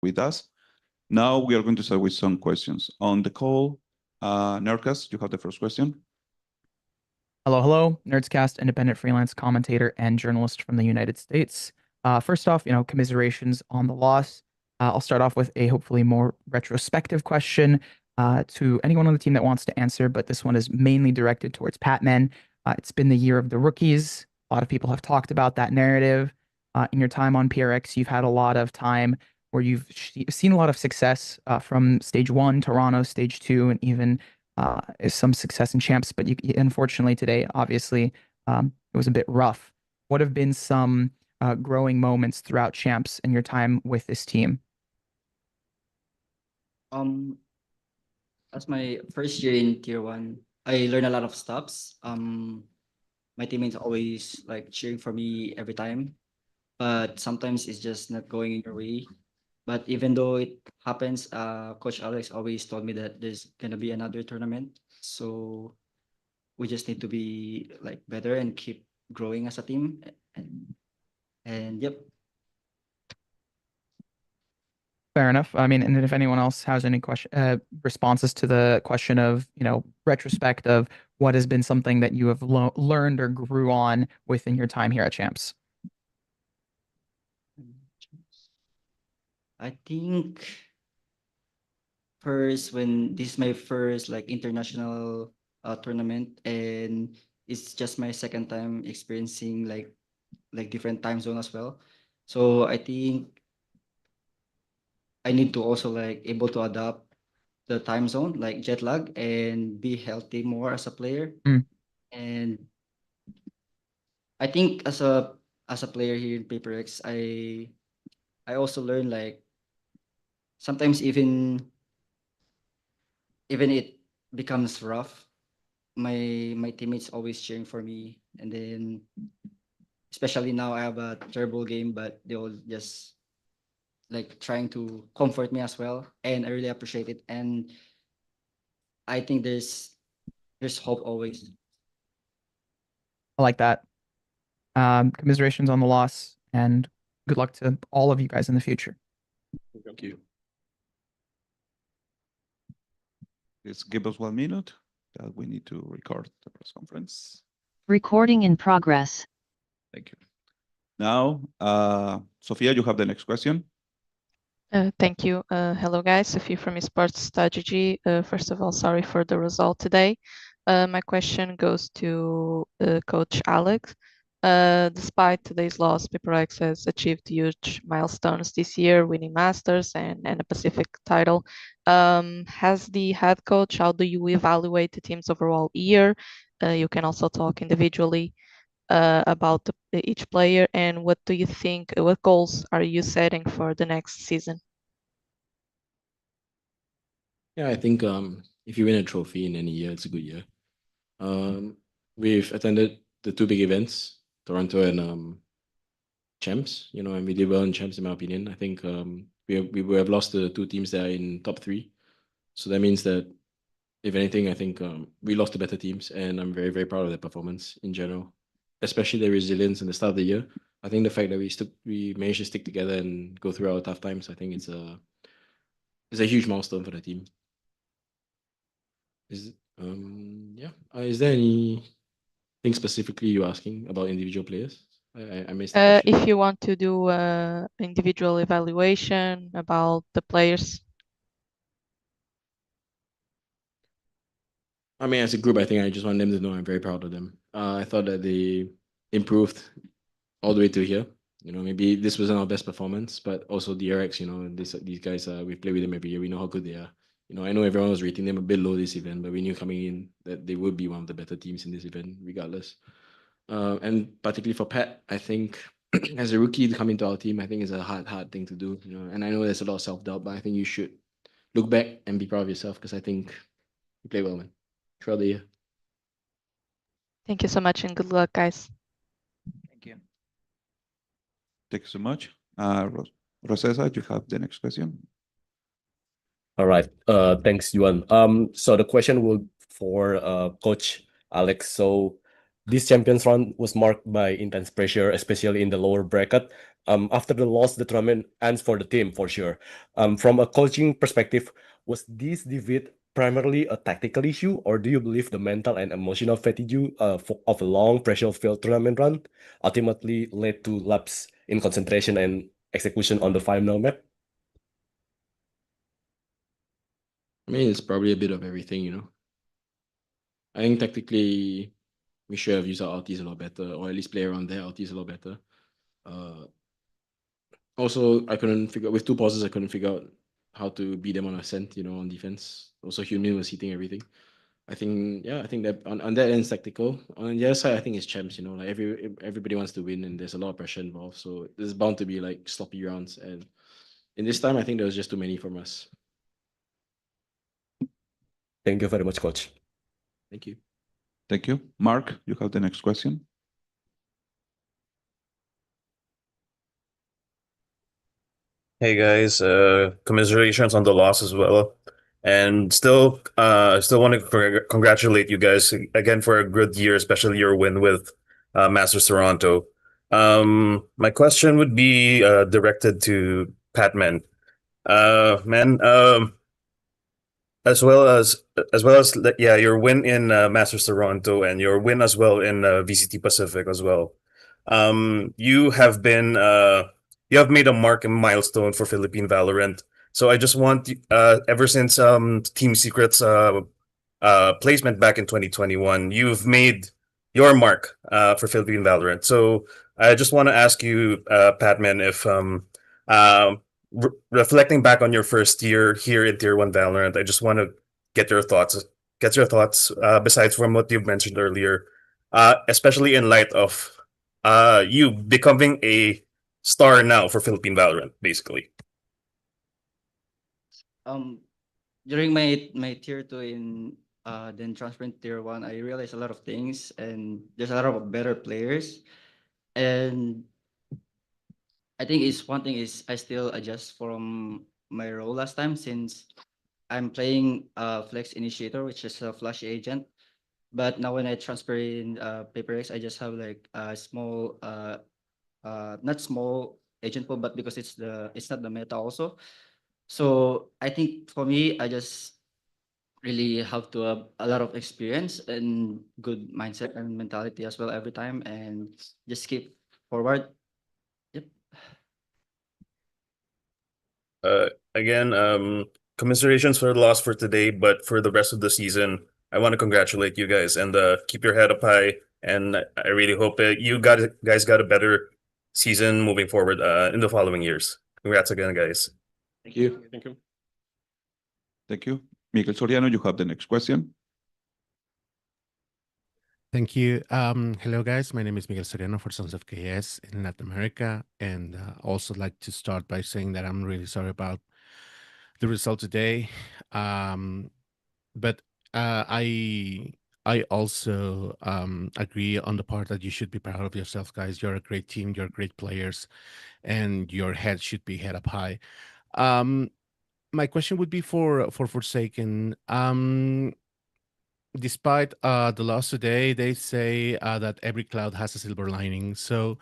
with us. Now we are going to start with some questions. On the call, Nerdcast, you have the first question. Hello, Nerdscast, independent freelance commentator and journalist from the United States. First off, commiserations on the loss. I'll start off with a hopefully more retrospective question to anyone on the team that wants to answer, but this one is mainly directed towards Patman. It's been the year of the rookies. A lot of people have talked about that narrative. In your time on PRX, you've had a lot of time where you've seen a lot of success from stage 1, Toronto, stage 2, and even some success in champs. But unfortunately today, obviously, it was a bit rough. What have been some growing moments throughout champs and your time with this team? As my first year in tier 1, I learned a lot of stops. My teammates always like cheering for me every time, but sometimes it's just not going in your way. But even though it happens, Coach Alex always told me that there's gonna be another tournament. So we just need to be like better and keep growing as a team. And yep. Fair enough. I mean, and if anyone else has any responses to the question of, retrospect of what has been something that you have learned or grew on within your time here at Champs. I think first, when this is my first like international tournament, and it's just my second time experiencing like different time zone as well. So I think I need to also like able to adapt the time zone, like jet lag, and be healthy more as a player. And I think as a player here in PRX, I also learn like sometimes even it becomes rough, my teammates always cheering for me, and then especially now I have a terrible game, but they all just like trying to comfort me as well, and I really appreciate it. And I think there's hope always. I like that. Commiserations on the loss, and good luck to all of you guys in the future. Thank you. Let's give us 1 minute that we need to record the press conference. Recording in progress. Thank you. Now, Sophia, you have the next question. Thank you. Hello, guys. Sophia from esports.gg. First of all, sorry for the result today. My question goes to Coach Alex. Despite today's loss, PRX has achieved huge milestones this year, winning Masters and a Pacific title. As the head coach, how do you evaluate the team's overall year? You can also talk individually about each player, and what do you think, what goals are you setting for the next season? Yeah, I think if you win a trophy in any year, it's a good year. We've attended the 2 big events, Toronto and Champs, and we did well in Champs in my opinion. I think we would have lost the 2 teams that are in top 3. So that means that if anything, I think we lost the better teams, and I'm very, very proud of their performance in general, especially their resilience in the start of the year. I think the fact that we managed to stick together and go through our tough times, I think it's a huge milestone for the team. Is there anything specifically you're asking about individual players? I missed the question. If you want to do individual evaluation about the players. I mean, as a group, I think I just want them to know I'm very proud of them. I thought that they improved all the way to here. Maybe this wasn't our best performance, but also DRX, these guys, we play with them every year. We know how good they are. I know everyone was rating them a bit low this event, but we knew coming in that they would be one of the better teams in this event, regardless. And particularly for Pat, I think as a rookie to come into our team, I think it's a hard thing to do. And I know there's a lot of self-doubt, but I think you should look back and be proud of yourself, because I think you play well, man, throughout the year. Thank you so much, and good luck, guys. Thank you. Thank you so much. Rosessa, you have the next question. All right. Thanks, Yuan. So the question will for Coach Alex. So this Champions round was marked by intense pressure, especially in the lower bracket. After the loss, the tournament ends for the team for sure. From a coaching perspective, was this defeat primarily a tactical issue, or do you believe the mental and emotional fatigue of a long pressure-filled tournament run ultimately led to lapse in concentration and execution on the final map? I mean, it's probably a bit of everything, you know. I think tactically, we should have used our ultis a lot better, or at least play around their ultis a lot better. Also, I couldn't figure with 2 pauses. I couldn't figure out how to beat them on ascent, you know, on defense. Also, Hyunmin was hitting everything. I think that on that end, it's tactical. On the other side, I think it's champs. You know, like everybody wants to win, and there's a lot of pressure involved. So there's bound to be like sloppy rounds. And in this time, I think there was just too many from us. Thank you very much, coach. Thank you. Thank you. Mark, you have the next question. Hey guys, commiserations on the loss as well. And still want to congratulate you guys again for a good year, especially your win with Masters Toronto. My question would be directed to Patman. As well as yeah, your win in Masters Toronto and your win as well in VCT Pacific as well. You have been you have made a mark and milestone for Philippine Valorant. So I just want ever since Team Secret's placement back in 2021, you've made your mark for Philippine Valorant. So I just want to ask you, Patman, if reflecting back on your first year here in Tier 1 Valorant, I just want to get your thoughts. Besides from what you've mentioned earlier, especially in light of you becoming a star now for Philippine Valorant, basically. During my tier 2 in then transferring tier 1, I realized a lot of things, and there's a lot of better players. And I think one thing is I still adjust from my role last time, since I'm playing Flex Initiator, which is a flash agent. But now when I transfer in PRX, I just have like a small not small agent pool, but because it's not the meta also. So I think for me, I just really have to have a lot of experience and good mindset and mentality as well every time, and just keep forward. Yep. Again, commiserations for the loss for today, but for the rest of the season, I want to congratulate you guys and keep your head up high. And I really hope you guys got a better season moving forward in the following years. Congrats again, guys. Thank you. Thank you. Thank you. Miguel Soriano, you have the next question. Thank you. Hello, guys. My name is Miguel Soriano for Sons of KS in Latin America. And also like to start by saying that I'm really sorry about the result today. But I also agree on the part that you should be proud of yourself, guys. You're a great team. You're great players. And your head should be head up high. My question would be for Forsaken. Despite the loss today, they say that every cloud has a silver lining. So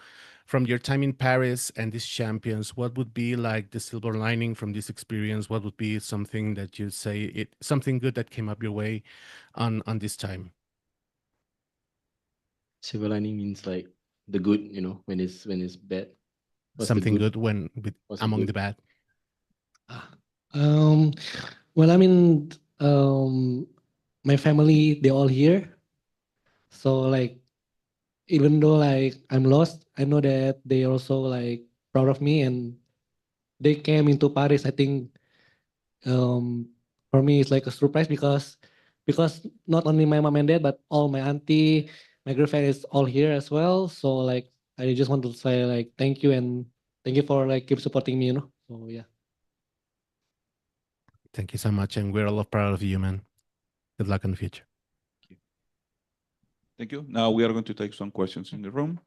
from your time in Paris and these champions, what would be like the silver lining from this experience? What would be something that you say something good that came up your way on this time? Silver lining means like the good, you know, when it's bad. What's the Something good? good when among good? the bad. Well, I mean, my family, they're all here. So like, even though like I'm lost, I know that they also like proud of me, and they came into Paris. I think for me it's like a surprise, because not only my mom and dad, but all my auntie, my girlfriend is all here as well. So like, I just want to say like thank you, and thank you for like keep supporting me, you know. So yeah. Thank you so much, and we're all proud of you, man. Good luck in the future. Thank you. Now we are going to take some questions in the room.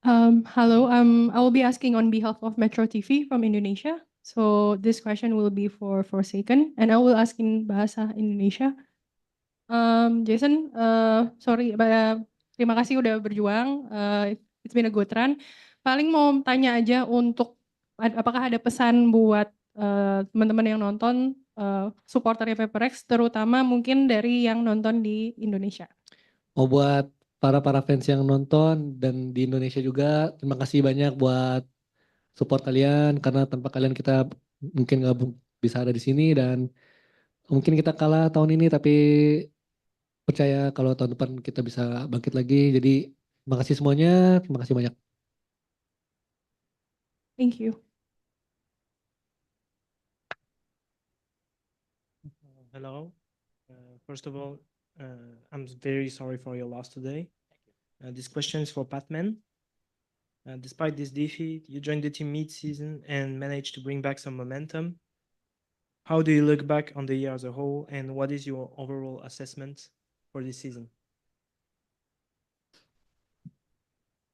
Hello, I will be asking on behalf of Metro TV from Indonesia. So this question will be for Forsaken, and I will ask in Bahasa Indonesia. Jason, sorry, terima kasih udah berjuang. It's been a good run. Paling mau tanya aja untuk apakah ada pesan buat teman-teman yang nonton, supporternya PRX, terutama mungkin dari yang nonton di Indonesia. Oh, buat para fans yang nonton dan di Indonesia juga, terima kasih banyak buat support kalian, karena tanpa kalian kita mungkin nggak bisa ada di sini, dan mungkin kita kalah tahun ini, tapi percaya kalau tahun depan kita bisa bangkit lagi. Jadi terima kasih semuanya, terima kasih banyak. Thank you. Hello. First of all, I'm very sorry for your loss today. This question is for Patman. Despite this defeat, you joined the team mid-season and managed to bring back some momentum. How do you look back on the year as a whole, and what is your overall assessment for this season?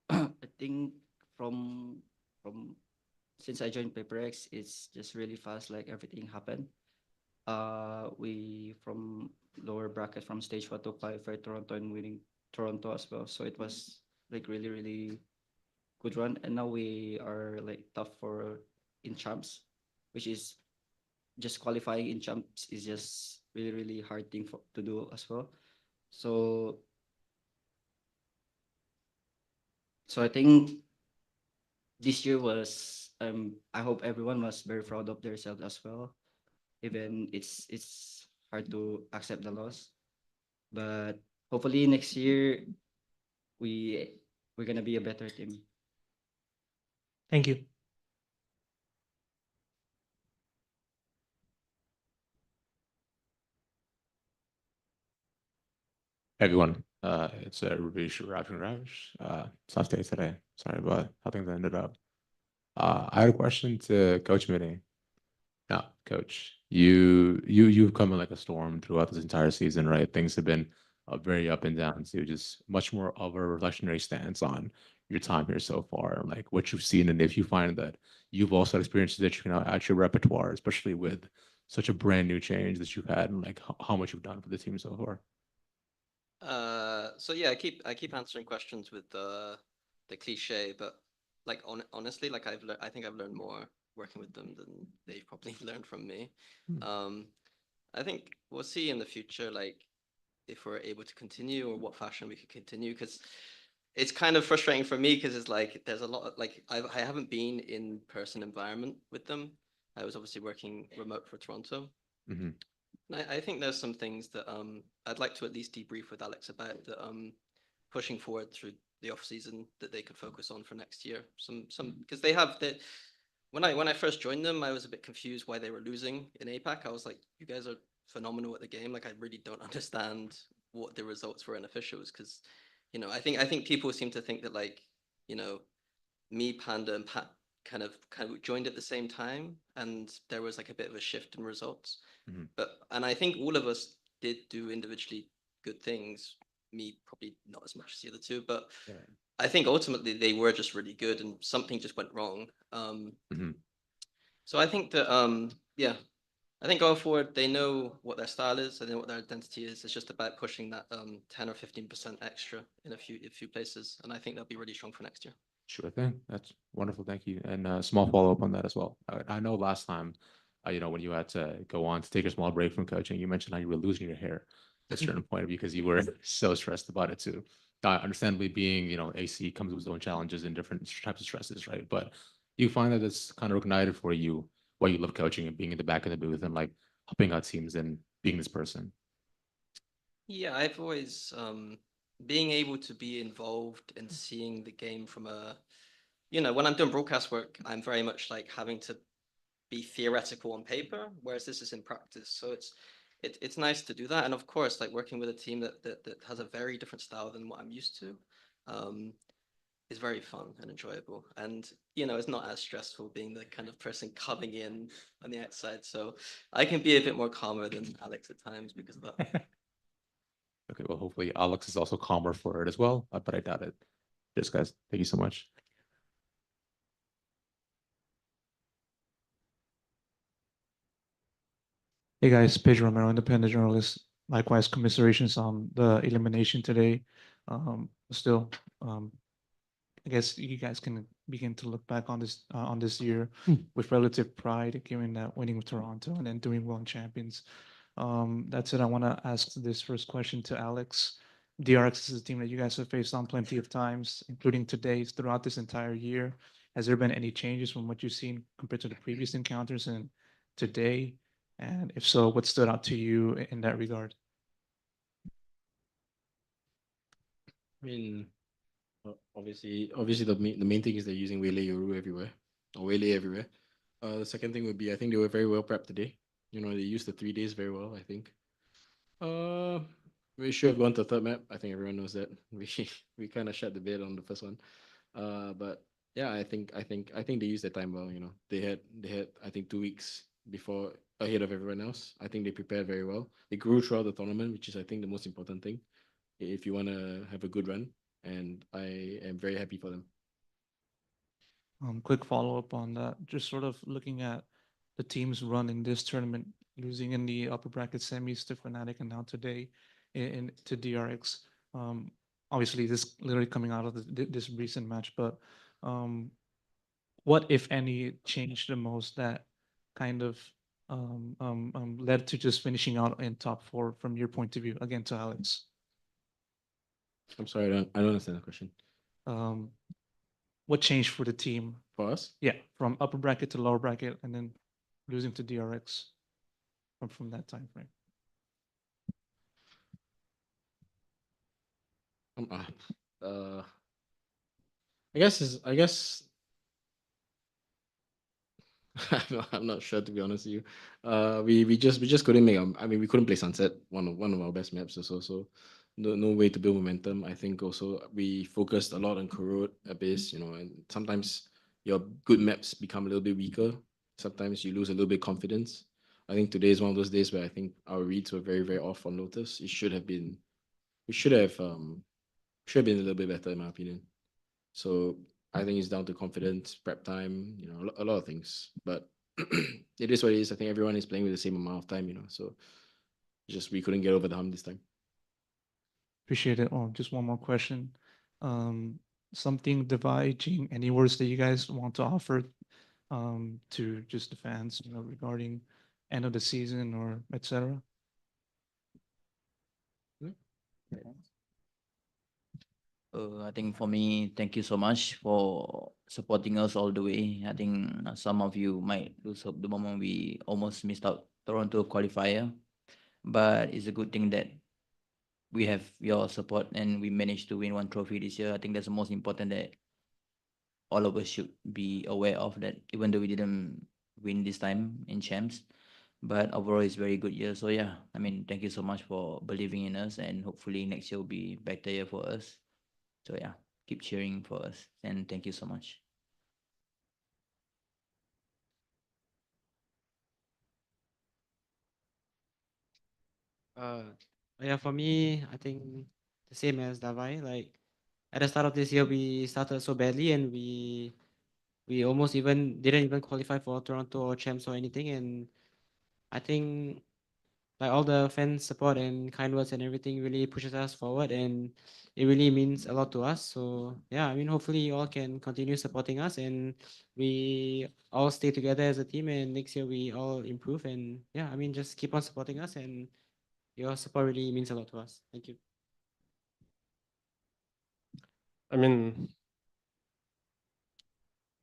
I think from since I joined PRX, it's just really fast. Like everything happened. We from lower bracket from stage 1 to qualify Toronto and winning Toronto as well. So it was like really good run. And now we are like tough for in champs, which is just qualifying in champs is just really hard thing to do as well. So I think this year was I hope everyone was very proud of themselves as well. Even it's hard to accept the loss, but hopefully next year we're gonna be a better team. Thank you. Hey everyone, it's Ravish Ravish. Tough day today. Sorry about how things ended up. I had a question to Coach Mitty. Now, Coach, you've come in like a storm throughout this entire season, right? Things have been very up and down. So just much more of a reflectionary stance on your time here so far, like what you've seen, and if you find that you've also had experiences that you can now add to your repertoire, especially with such a brand new change that you've had, and like how much you've done for the team so far. So yeah, I keep answering questions with the cliche, but like honestly, like I think I've learned more working with them than they've probably learned from me. I think we'll see in the future, like if we're able to continue or what fashion we could continue, because it's kind of frustrating for me because it's like there's a lot of like I haven't been in person environment with them. I was obviously working remote for Toronto. I think there's some things that I'd like to at least debrief with Alex about that pushing forward through the off season that they could focus on for next year. Some because they have that. When I first joined them, I was a bit confused why they were losing in APAC. I was like, you guys are phenomenal at the game. Like I really don't understand what the results were in officials, because you know I think people seem to think that like you know me, Panda, and Pat kind of joined at the same time, and there was like a bit of a shift in results. And I think all of us did do individually good things. Me probably not as much as the other two, but I think ultimately they were just really good, and something just went wrong. So I think that yeah, I think going forward they know what their style is, they know what their identity is. It's just about pushing that 10 or 15% extra in a few places, and I think they'll be really strong for next year. Sure thing. That's wonderful. Thank you. And a small follow up on that as well. I know last time, you know, when you had to go on to take a small break from coaching, you mentioned how you were losing your hair at a certain point because you were so stressed about it too. Understandably, being, you know, AC comes with its own challenges and different types of stresses, right? But you find that it's kind of ignited for you why you love coaching and being in the back of the booth and like helping out teams and being this person. Yeah, I've always being able to be involved and seeing the game from a, you know, when I'm doing broadcast work, I'm very much like having to be theoretical on paper, whereas this is in practice. So it's nice to do that. And of course, like working with a team that has a very different style than what I'm used to is very fun and enjoyable. And, you know, it's not as stressful being the kind of person coming in on the outside. So I can be a bit more calmer than Alex at times because of that. Okay, well, hopefully Alex is also calmer for it as well, but I doubt it. Cheers, guys. Thank you so much. Hey guys, Pedro Romero, independent journalist. likewise, commiserations on the elimination today. Still, I guess you guys can begin to look back on this year with relative pride, given that winning with Toronto and then doing well in Champions. That's it. I want to ask this first question to Alex. DRX is a team that you guys have faced on plenty of times, including today, throughout this entire year. Has there been any changes from what you've seen compared to the previous encounters and today? And if so, what stood out to you in that regard? I mean, obviously the main thing is they're using Waylay Yoru everywhere, or Waylay everywhere. The second thing would be I think they were very well prepped today. You know, they used the 3 days very well, I think. We should have gone to third map. I think everyone knows that. We kind of shut the bed on the first one. But yeah, I think they used their time well. You know, they had I think 2 weeks before ahead of everyone else. I think they prepared very well. They grew throughout the tournament, which is I think the most important thing if you want to have a good run. And I am very happy for them. Quick follow-up on that. Just sort of looking at the teams run in this tournament, losing in the upper bracket semis to Fnatic and now today to DRX. Obviously, this literally coming out of this recent match, but what, if any, changed the most that kind of led to just finishing out in top 4 from your point of view? Again, to Alex. I'm sorry, I don't understand the question. What changed for the team? For us? Yeah, from upper bracket to lower bracket and then losing to DRX from that time frame. I guess I'm not sure, to be honest with you. We just couldn't make I mean, we couldn't play Sunset, one of our best maps or so no way to build momentum. I think also we focused a lot on Corrode, Abyss, you know, and sometimes your good maps become a little bit weaker. Sometimes you lose a little bit of confidence. I think today is one of those days where I think our reads were very, very off on Lotus. It should have been a little bit better, in my opinion. So I think it's down to confidence, prep time, you know, a lot of things. But it is what it is. I think everyone is playing with the same amount of time, you know. So just we couldn't get over the hump this time. Appreciate it. Oh, just one more question. Something dividing, any words that you guys want to offer to just the fans, you know, regarding end of the season or etc. I think for me, thank you so much for supporting us all the way. I think some of you might lose hope the moment we almost missed out Toronto qualifier, but it's a good thing that we have your support and we managed to win 1 trophy this year. I think that's the most important that all of us should be aware of, that even though we didn't win this time in champs, but overall it's very good year. So yeah, I mean, thank you so much for believing in us, and hopefully next year will be better year for us. So yeah, keep cheering for us, and thank you so much. Yeah, for me, I think the same as Davai. Like at the start of this year, we started so badly, and we almost didn't even qualify for Toronto or champs or anything. And I think like all the fans support and kind words and everything really pushes us forward, and it really means a lot to us. So yeah, I mean, hopefully you all can continue supporting us, and we all stay together as a team, and next year we all improve. And yeah, I mean, just keep on supporting us, and your support really means a lot to us. Thank you. I mean,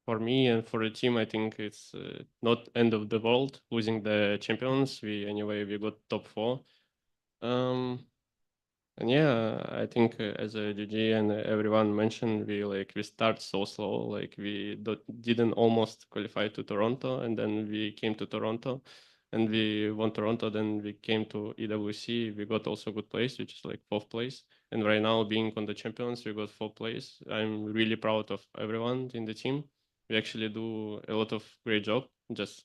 for me and for the team, I think it's not end of the world losing the champions. We got top 4. And yeah, I think as a GG and everyone mentioned, we start so slow. Like we didn't almost qualify to Toronto, and then we came to Toronto, and we won Toronto. Then we came to EWC. We got also good place, which is like 4th place. And right now, being on the champions, we got 4th place. I'm really proud of everyone in the team. We actually do a lot of great job. Just,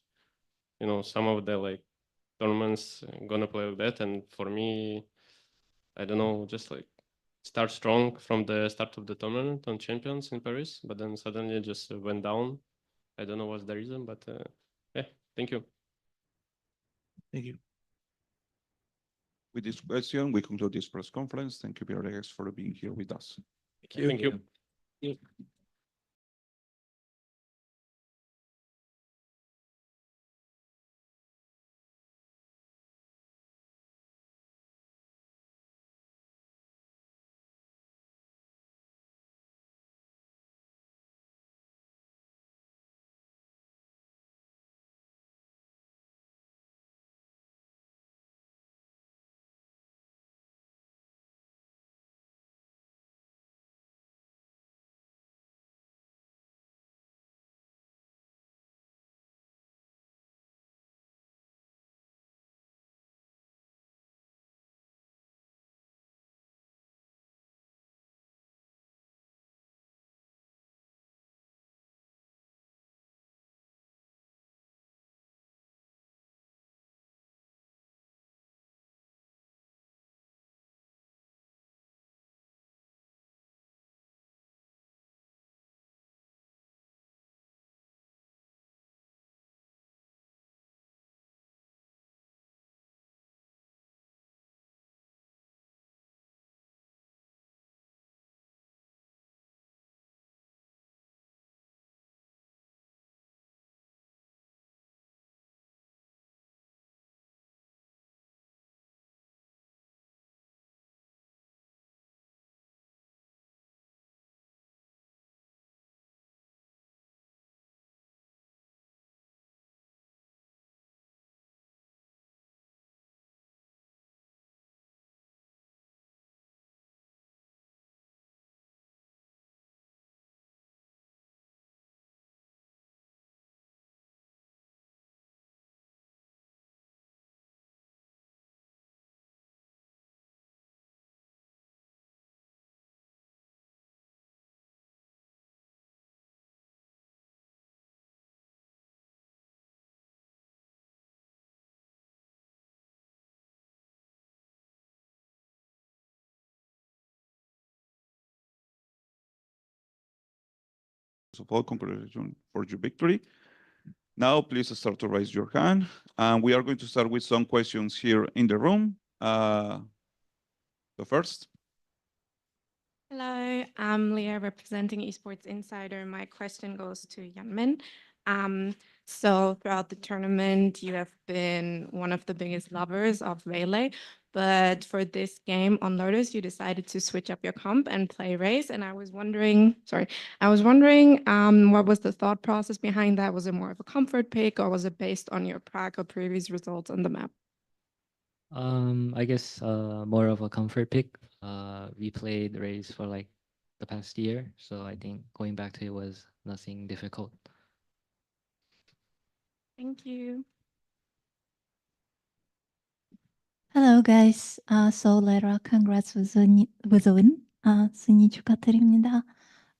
you know, some of the like tournaments gonna play with that, and for me, I don't know, just like start strong from the start of the tournament on Champions in Paris, but then suddenly just went down. I don't know what's the reason, but yeah, thank you. Thank you. With this question, we conclude this press conference. Thank you, PRX, for being here with us. Thank you. First of all, congratulations for your victory. Now, please start to raise your hand. And we are going to start with some questions here in the room. The first. Hello, I'm Leah representing Esports Insider. My question goes to Yanmin. So throughout the tournament, you have been one of the biggest lovers of Melee, but for this game on Lotus, you decided to switch up your comp and play Raze. And I was wondering, what was the thought process behind that? Was it more of a comfort pick, or was it based on your prac or previous results on the map? I guess more of a comfort pick. We played Raze for like the past year, so I think going back to it was nothing difficult. Thank you. Hello guys. So Lara, congrats with the win. 승리 축하드립니다.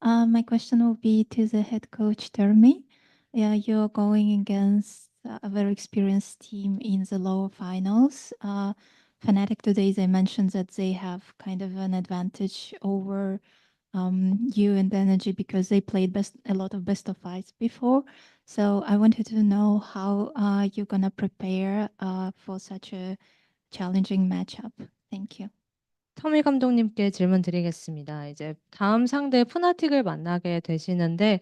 My question will be to the head coach Termi. Yeah, you're going against a very experienced team in the lower finals. Fnatic today, they mentioned that they have kind of an advantage over you and Energy because they played a lot of best of fives before. So I wanted to know how you're gonna prepare for such a challenging matchup. Thank you. 터미 감독님께 질문 드리겠습니다. 이제 다음 상대 푸나틱을 만나게 되시는데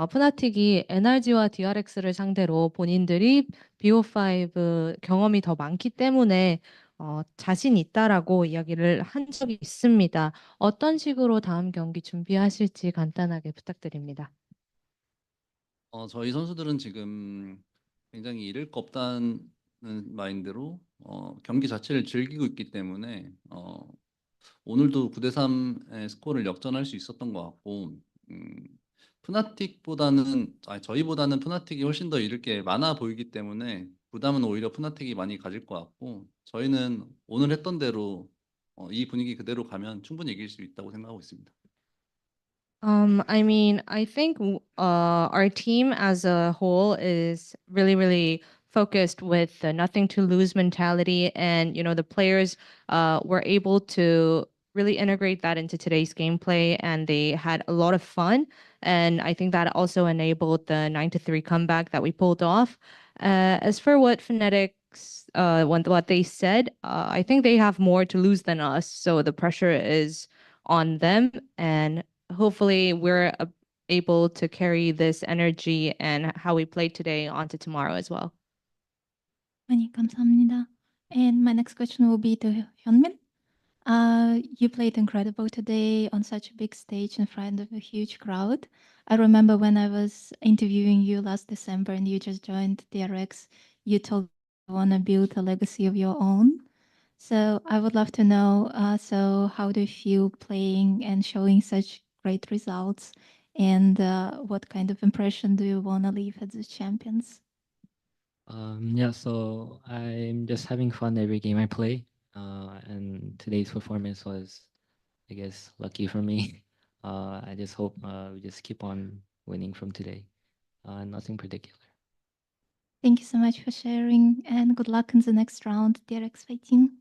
푸나틱이 NRG와 DRX를 상대로 본인들이 BO5 경험이 더 많기 때문에 자신 있다라고 이야기를 한 적이 있습니다. 어떤 식으로 다음 경기 준비하실지 간단하게 부탁드립니다. 저희 선수들은 지금 굉장히 잃을 거 없다는 마인드로 경기 자체를 즐기고 있기 때문에 오늘도 9대3의 스코어를 역전할 수 있었던 것 같고 저희보다는 푸나틱이 훨씬 더 잃을 게 많아 보이기 때문에 부담은 오히려 푸나틱이 많이 가질 것 같고 저희는 오늘 했던 대로 이 분위기 그대로 가면 충분히 이길 수 있다고 생각하고 있습니다. I mean, I think our team as a whole is really, really focused with the nothing to lose mentality, and the players were able to really integrate that into today's gameplay, and they had a lot of fun, and I think that also enabled the 9-3 comeback that we pulled off. As for what Fnatic's what they said, I think they have more to lose than us. So the pressure is on them, and hopefully we're able to carry this energy and how we played today onto tomorrow as well. 많이 감사합니다. And my next question will be to Hyunmin. You played incredible today on such a big stage in front of a huge crowd. I remember when I was interviewing you last December and you just joined DRX, you told you want to build a legacy of your own. So I would love to know, so how do you feel playing and showing such great results? And what kind of impression do you want to leave as the champions? Yeah, so I'm just having fun every game I play. And today's performance was, I guess, lucky for me. I just hope we just keep on winning from today. Nothing particular. Thank you so much for sharing and good luck in the next round, DRX fighting.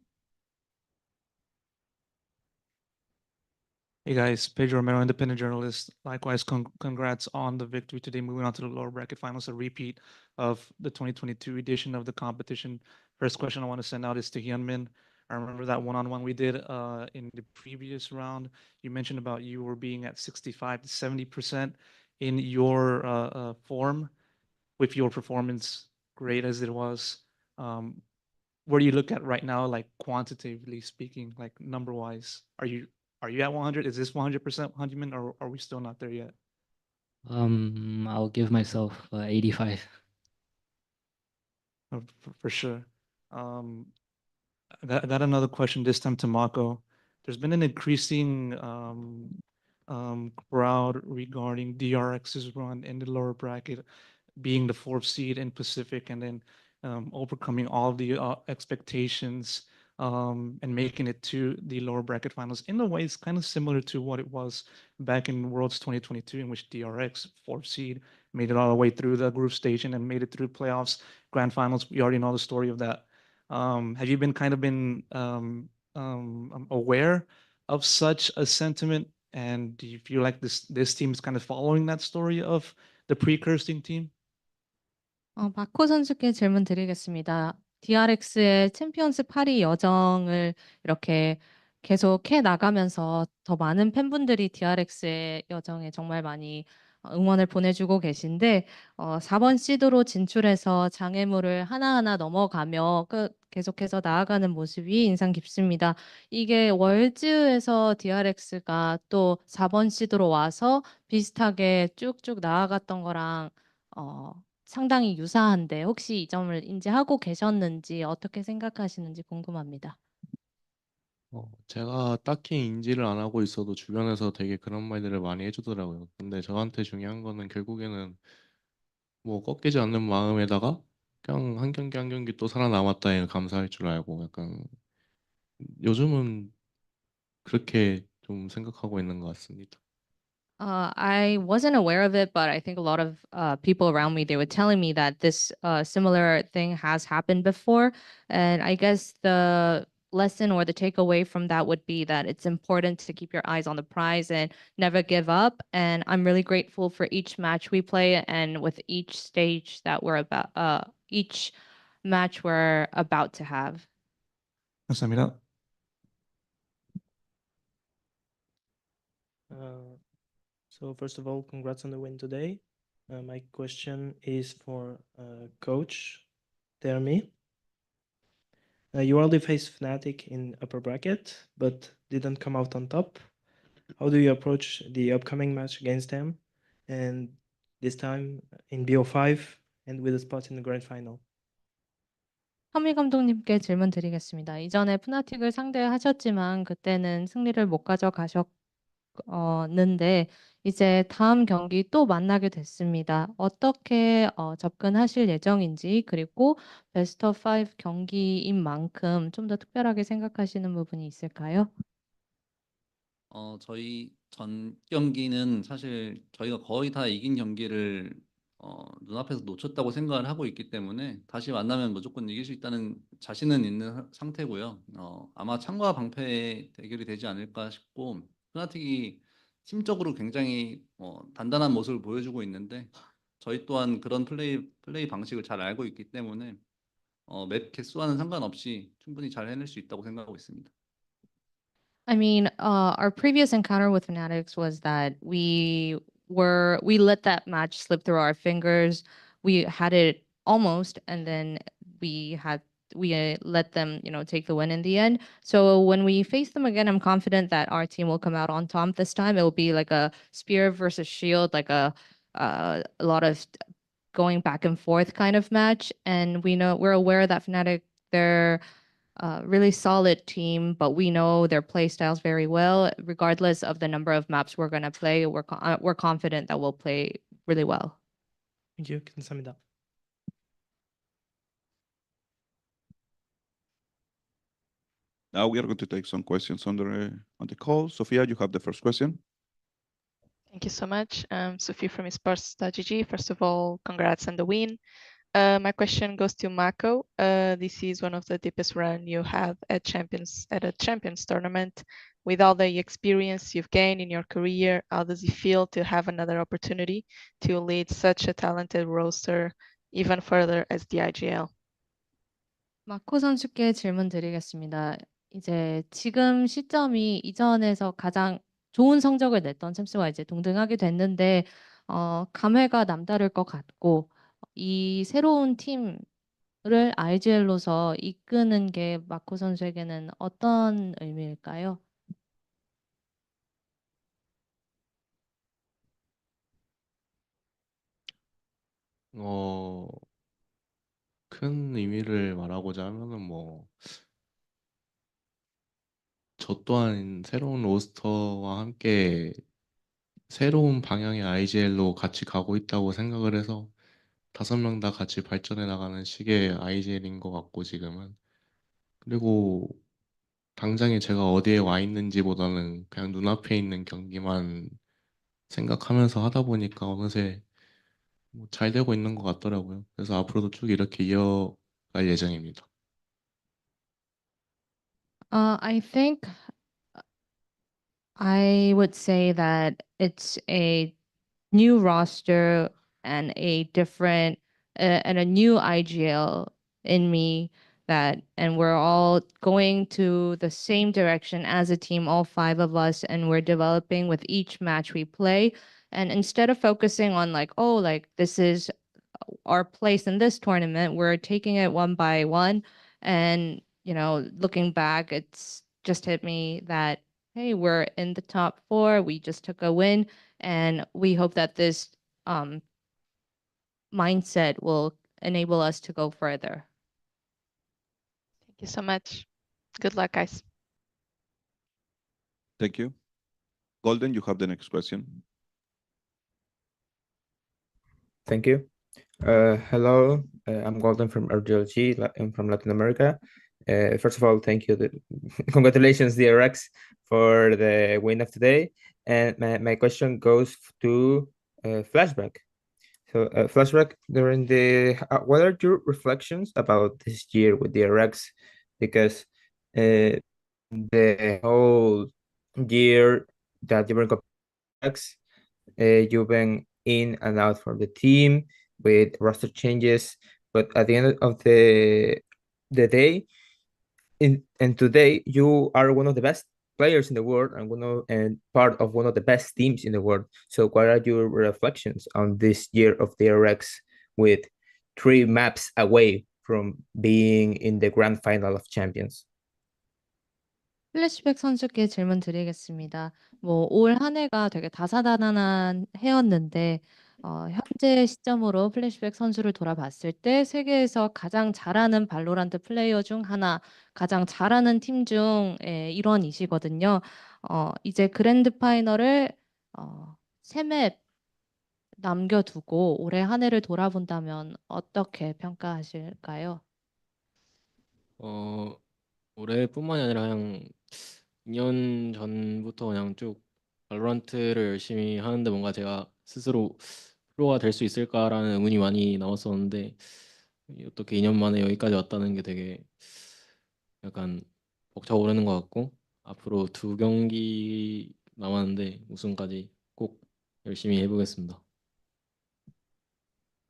Hey guys, Pedro Romero, independent journalist. Likewise, congrats on the victory today, moving on to the lower bracket finals, a repeat of the 2022 edition of the competition. First question I want to send out is to Hyunmin. I remember that one-on-one we did in the previous round. You mentioned about you were being at 65 to 70% in your form with your performance, great as it was. Where do you look at right now, like quantitatively speaking, like number-wise? Are you at 100? Is this 100% Hyunmin, or are we still not there yet? I'll give myself 85. For sure. I got another question this time to Mako. There's been an increasing crowd regarding DRX's run in the lower bracket, being the 4th seed in Pacific, and then overcoming all the expectations and making it to the lower bracket finals. In a way, it's kind of similar to what it was back in Worlds 2022, in which DRX, 4th seed, made it all the way through the group stage and then made it through playoffs, grand finals. We already know the story of that. Have you been aware of such a sentiment? And do you feel like this team is kind of following that story of the precursing team? 마코 선수께 질문 드리겠습니다. DRX의 챔피언스 파리 여정을 이렇게 계속해 나가면서 더 많은 팬분들이 DRX의 여정에 정말 많이 응원을 보내주고 계신데 4번 시드로 진출해서 장애물을 하나하나 넘어가며 계속해서 나아가는 모습이 인상 깊습니다. 이게 월즈에서 DRX가 또 4번 시드로 와서 비슷하게 쭉쭉 나아갔던 거랑 상당히 유사한데 혹시 이 점을 인지하고 계셨는지 어떻게 생각하시는지 궁금합니다. 제가 딱히 인지를 안 하고 있어도 주변에서 되게 그런 말들을 많이 해주더라고요. 근데 저한테 중요한 거는 결국에는 뭐 꺾이지 않는 마음에다가 그냥 한 경기 한 경기 또 살아남았다에 감사할 줄 알고 약간 요즘은 그렇게 좀 생각하고 있는 것 같습니다. I wasn't aware of it, but I think a lot of people around me, they were telling me that this similar thing has happened before. And I guess the lesson or the takeaway from that would be that it's important to keep your eyes on the prize and never give up. And I'm really grateful for each match we play and with each stage that each match we're about to have. 감사합니다. So first of all, congrats on the win today. My question is for Coach Termi. You already faced Fnatic in upper bracket, but didn't come out on top. How do you approach the upcoming match against them? And this time in BO5 and with a spot in the grand final. 현미 감독님께 질문 드리겠습니다. 이전에 푸나틱을 상대하셨지만 그때는 승리를 못 가져가셨는데 이제 다음 경기 또 만나게 됐습니다. 어떻게 접근하실 예정인지 그리고 베스트 오브 5 경기인 만큼 좀 더 특별하게 생각하시는 부분이 있을까요? 저희 전 경기는 사실 저희가 거의 다 이긴 경기를 눈앞에서 놓쳤다고 생각을 하고 있기 때문에 다시 만나면 무조건 이길 수 있다는 자신은 있는 상태고요. 아마 창과 방패의 대결이 되지 않을까 싶고 푸나틱이 팀적으로 굉장히 단단한 모습을 보여주고 있는데 저희 또한 그런 플레이 방식을 잘 알고 있기 때문에 맵 개수와는 상관없이 충분히 잘 해낼 수 있다고 생각하고 있습니다. I mean, our previous encounter with Fanatics was that we let that match slip through our fingers. We had it almost, and then we let them, take the win in the end. So when we face them again, I'm confident that our team will come out on top this time. It will be like a spear versus shield, like a lot of going back and forth kind of match. And we're aware that Fnatic, they're really solid team, but we know their play styles very well. Regardless of the number of maps we're gonna play, we're confident that we'll play really well. Thank you. 감사합니다. Now we are going to take some questions on the call. Sophia, you have the first question. Thank you so much. Sophie from esports.gg. First of all, congrats on the win. My question goes to Mako. This is one of the deepest run you have at a Champions tournament. With all the experience you've gained in your career, how does it feel to have another opportunity to lead such a talented roster even further as the IGL? 마코 선수께 질문 드리겠습니다. 이제 지금 시점이 이전에서 가장 좋은 성적을 냈던 챔스와 이제 동등하게 됐는데, 감회가 남다를 것 같고, 이 새로운 팀을 IGL로서 이끄는 게 마코 선수에게는 어떤 의미일까요? 큰 의미를 말하고자 하면은 저 또한 새로운 로스터와 함께 새로운 방향의 IGL로 같이 가고 있다고 생각을 해서 5명 다 같이 발전해 나가는 식의 IGL인 것 같고 지금은. 그리고 당장에 제가 어디에 와 있는지보다는 그냥 눈앞에 있는 경기만 생각하면서 하다 보니까 어느새 잘 되고 있는 것 같더라고요. 그래서 앞으로도 쭉 이렇게 이어갈 예정입니다. I think I would say that it's a new roster and a different and a new IGL in me and we're all going to the same direction as a team, all 5 of us, and we're developing with each match we play. And instead of focusing on this is our place in this tournament, we're taking it one by one. And, looking back, it's just hit me that, hey, we're in the top 4. We just took a win. And we hope that this mindset will enable us to go further. Thank you so much. Good luck, guys. Thank you. Golden, you have the next question. Thank you. Hello, I'm Golden from RGLG. I'm from Latin America. First of all, thank you. Congratulations, DRX, for the win of today. And my question goes to Flashback. So, Flashback, what are your reflections about this year with DRX? Because the whole year that you've been DRX, you've been in and out from the team with roster changes, but at the end of the day, and today you are one of the best players in the world and part of one of the best teams in the world. So what are your reflections on this year of DRX with 3 maps away from being in the grand final of champions? 플래시백 선수께 질문 드리겠습니다. 올 한 해가 되게 다사다난한 해였는데, 현재 시점으로 플래시백 선수를 돌아봤을 때 세계에서 가장 잘하는 발로란트 플레이어 중 하나, 가장 잘하는 팀 중의 일원이시거든요. 이제 그랜드 파이널을 3맵 남겨두고 올해 한 해를 돌아본다면 어떻게 평가하실까요? 올해뿐만이 아니라 그냥 2년 전부터 그냥 쭉 발로란트를 열심히 하는데 뭔가 제가 스스로 프로가 될 수 있을까라는 의문이 많이 남았었는데 어떻게 2년 만에 여기까지 왔다는 게 되게 약간 벅차오르는 것 같고 앞으로 2경기 남았는데 우승까지 꼭 열심히 해보겠습니다.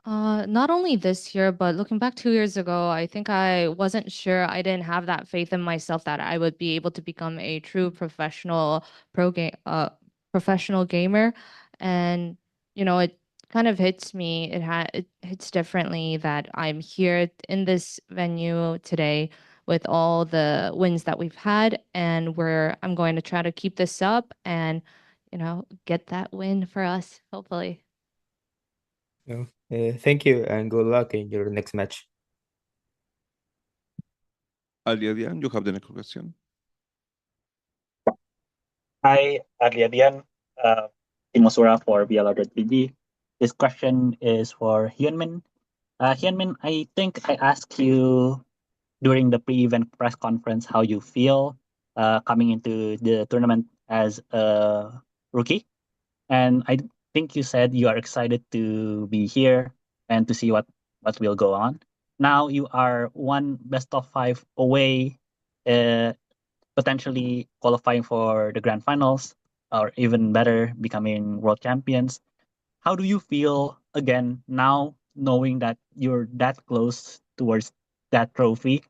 Not only this year, but looking back 2 years ago, I think I wasn't sure. I didn't have that faith in myself that I would be able to become a true professional gamer. And it kind of hits me. It hits differently that I'm here in this venue today with all the wins that we've had, and I'm going to try to keep this up and get that win for us, hopefully. No. Thank you and good luck in your next match. Aliadian, you have the next question. Hi, Adrian. Timosura for VLR.BG. This question is for Hyunmin. Hyunmin, I think I asked you during the pre-event press conference how you feel coming into the tournament as a rookie. And I think you said you are excited to be here and to see what will go on. Now you are one best of 5 away, potentially qualifying for the grand finals, or even better, becoming world champions. How do you feel again now, knowing that you're that close towards that trophy?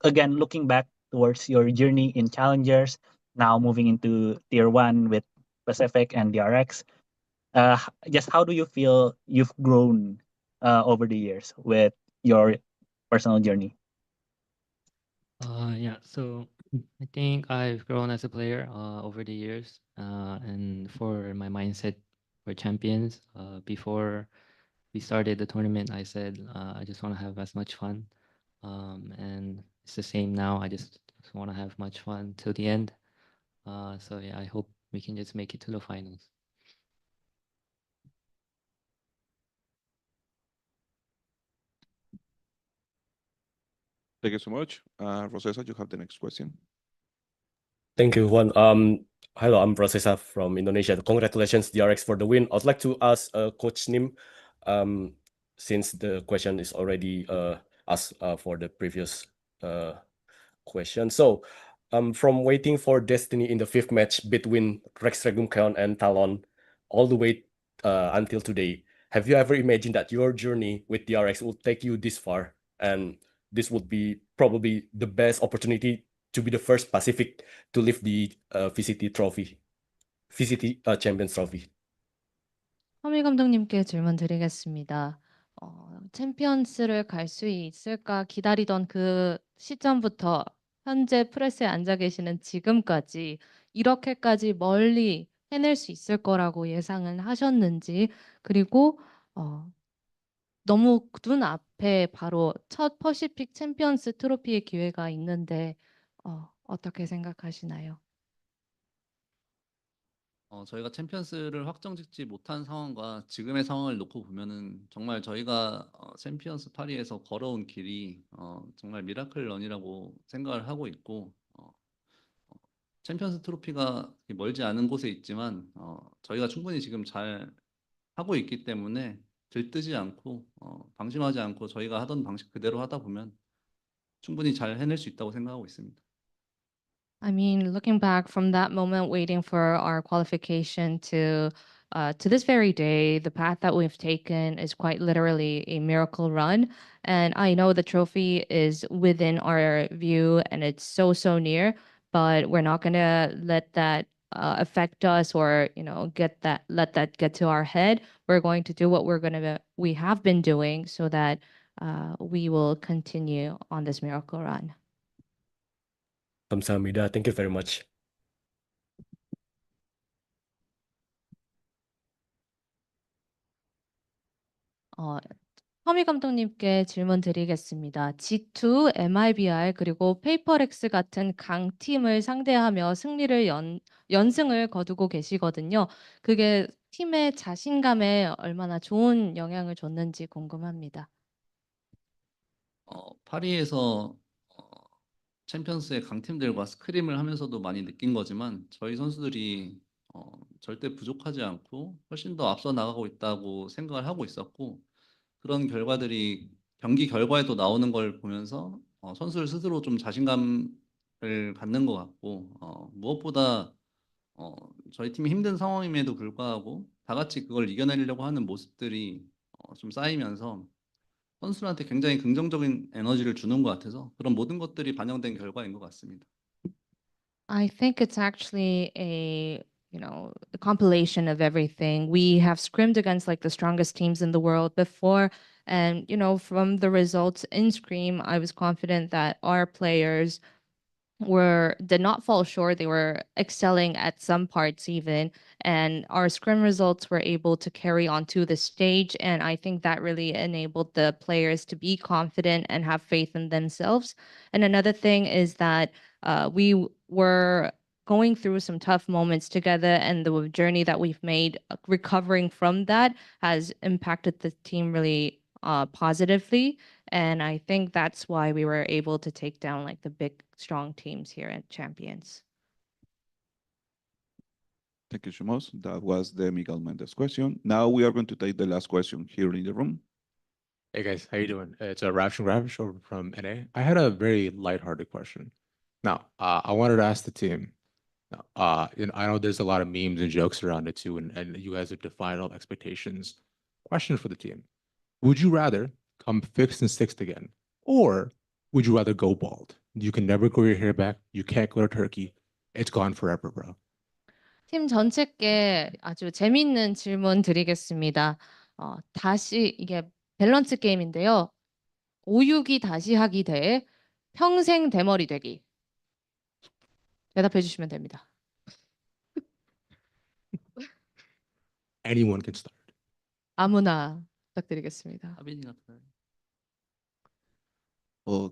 Again, looking back towards your journey in challengers, now moving into tier 1 with Pacific and DRX. Just how do you feel you've grown over the years with your personal journey? Yeah, so I think I've grown as a player over the years, and for my mindset for champions, before we started the tournament, I said I just want to have as much fun, and it's the same now. I just want to have much fun till the end. So yeah, I hope we can just make it to the finals. Thank you so much. Rosessa, you have the next question. Thank you, Juan. Hello, I'm Rosessa from Indonesia. Congratulations, DRX, for the win. I'd like to ask Coach Nim, since the question is already asked for the previous question. So, from waiting for Destiny in the 5th match between Rex Regumcon and Talon all the way until today, have you ever imagined that your journey with DRX would take you this far? And this would be probably the best opportunity to be the first Pacific to lift the VCT Champions Trophy. 허미 감독님께 질문 드리겠습니다. 챔피언스를 갈 수 있을까 기다리던 그 시점부터 현재 프레스에 앉아 계시는 지금까지 이렇게까지 멀리 해낼 수 있을 거라고 예상은 하셨는지, 그리고 너무 눈앞에 바로 첫 퍼시픽 챔피언스 트로피의 기회가 있는데 어떻게 생각하시나요? 저희가 챔피언스를 확정짓지 못한 상황과 지금의 상황을 놓고 보면은 정말 저희가 챔피언스 파리에서 걸어온 길이 정말 미라클 런이라고 생각을 하고 있고, 챔피언스 트로피가 멀지 않은 곳에 있지만 저희가 충분히 지금 잘 하고 있기 때문에 들뜨지 않고 방심하지 않고 저희가 하던 방식 그대로 하다 보면 충분히 잘 해낼 수 있다고 생각하고 있습니다. I mean, looking back from that moment, waiting for our qualification to this very day, the path that we've taken is quite literally a miracle run. And I know the trophy is within our view and it's so near, but we're not gonna let that affect us or let that get to our head. We're going to do what we have been doing so that we will continue on this miracle run. 감사합니다. Thank you very much. 허미 감독님께 질문 드리겠습니다. G2, MIBR 그리고 PRX 같은 강팀을 상대하며 연승을 거두고 계시거든요. 그게 팀의 자신감에 얼마나 좋은 영향을 줬는지 궁금합니다. 파리에서 챔피언스의 강팀들과 스크림을 하면서도 많이 느낀 거지만 저희 선수들이 절대 부족하지 않고 훨씬 더 앞서 나가고 있다고 생각을 하고 있었고, 그런 결과들이 경기 결과에도 나오는 걸 보면서 선수들 스스로 좀 자신감을 갖는 것 같고, 무엇보다 저희 팀이 힘든 상황임에도 불구하고 다 같이 그걸 이겨내려고 하는 모습들이 좀 쌓이면서 선수들한테 굉장히 긍정적인 에너지를 주는 것 같아서 그런 모든 것들이 반영된 결과인 것 같습니다. I think it's actually a compilation of everything. We have scrimmed against like the strongest teams in the world before, and from the results in Scream, I was confident that our players did not fall short. They were excelling at some parts even, and our scrim results were able to carry on to the stage, and I think that really enabled the players to be confident and have faith in themselves. And another thing is that we were going through some tough moments together, and the journey that we've made recovering from that has impacted the team really positively. And I think that's why we were able to take down like the big, strong teams here at Champions. Thank you so much. That was the Miguel Mendez question. Now we are going to take the last question here in the room. Hey guys, how you doing? It's Ravish over from NA. I had a very lighthearted question. Now, I wanted to ask the team. I know there's a lot of memes and jokes around it too, and you guys have defined all expectations. Question for the team: would you rather come fixed and sixth again, or would you rather go bald? You can never grow your hair back. You can't go to Turkey. It's gone forever, bro. 팀 전체께 아주 재미있는 질문 드리겠습니다. 다시 이게 밸런스 게임인데요. 562 다시 하기 대 평생 대머리 되기. 대답해 주시면 됩니다. Anyone can start. 아무나 부탁드리겠습니다. 하빈이 같은.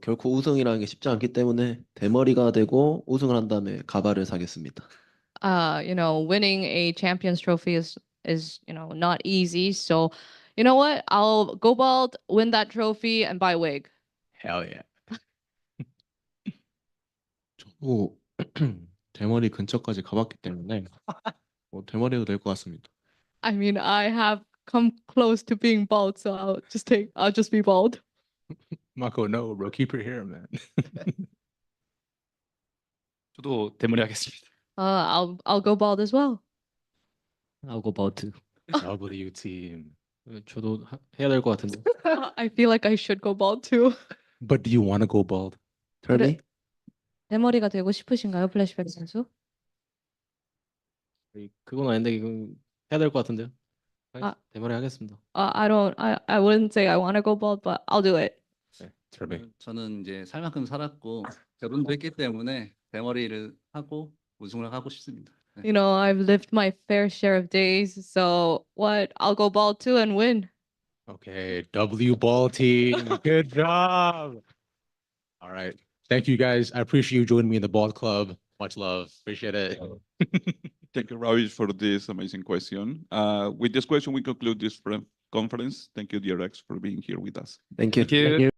결코 우승이라는 게 쉽지 않기 때문에 대머리가 되고 우승을 한 다음에 가발을 사겠습니다. Winning a Champions Trophy is not easy. So, you know what? I'll go bald, win that trophy, and buy a wig. Hell yeah. 저도 대머리 근처까지 가봤기 때문에 대머리도 될 것 같습니다. I mean, I have come close to being bald, so I'll just be bald. Mako, no, bro, keep your hair, man. 저도 대머리 하겠습니다. I'll go bald as well. I'll go bald too. W team. 저도 해야 될 것 같은데. I feel like I should go bald too. But do you want to go bald? Tell me. 대머리가 되고 싶으신가요, 플래시백 선수? 그건 아닌데 이건 해야 될 것 같은데요. 대머리 하겠습니다. I wouldn't say I want to go bald, but I'll do it. 저는 이제 살 만큼 살았고 결혼도 했기 때문에 대머리를 하고 우승을 하고 싶습니다. I've lived my fair share of days, so I'll go bald too and win. Okay, W ball team. Good job. All right. Thank you guys. I appreciate you joining me in the bald club. Much love. Appreciate it. Thank you, Ravish, for this amazing question. With this question, we conclude this conference. Thank you, DRX, for being here with us. Thank you. Thank you.